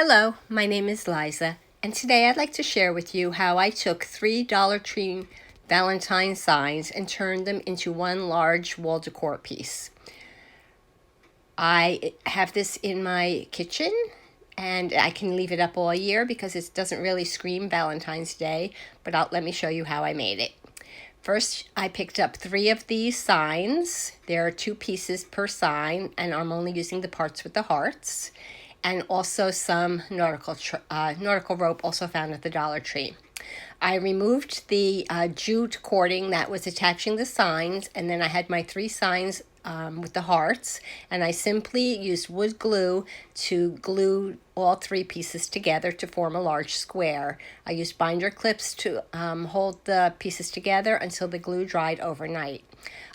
Hello, my name is Liza, and today I'd like to share with you how I took 3 DollarTree Valentine signs and turned them into one large wall decor piece. I have this in my kitchen, and I can leave it up all year because it doesn't really scream Valentine's Day, but let me show you how I made it. First, I picked up 3 of these signs. There are 2 pieces per sign, and I'm only using the parts with the hearts. And also some nautical rope, also found at the Dollar Tree. I removed the jute cording that was attaching the signs, and then I had my 3 signs with the hearts, and I simply used wood glue to glue all 3 pieces together to form a large square. I used binder clips to hold the pieces together until the glue dried overnight.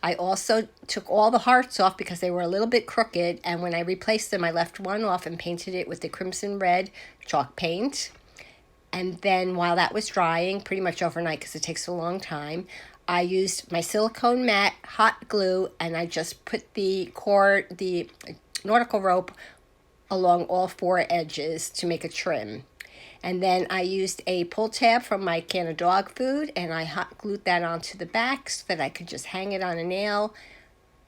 I also took all the hearts off because they were a little bit crooked, and when I replaced them, I left one off and painted it with the crimson red chalk paint. And then while that was drying, pretty much overnight because it takes a long time, I used my silicone mat, hot glue, and I just put the nautical rope along all 4 edges to make a trim. And then I used a pull tab from my can of dog food, and I hot glued that onto the back so that I could just hang it on a nail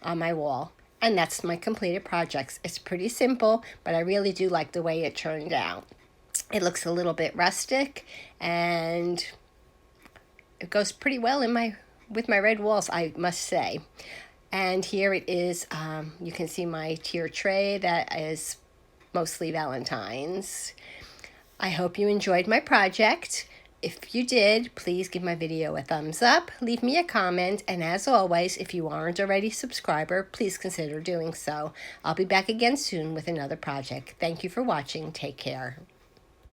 on my wall. And that's my completed project. It's pretty simple, but I really do like the way it turned out. It looks a little bit rustic, and it goes pretty well with my red walls, I must say. And here it is. You can see my tier tray that is mostly Valentine's. I hope you enjoyed my project. If you did, please give my video a thumbs up, leave me a comment, and as always, if you aren't already a subscriber, please consider doing so. I'll be back again soon with another project. Thank you for watching. Take care.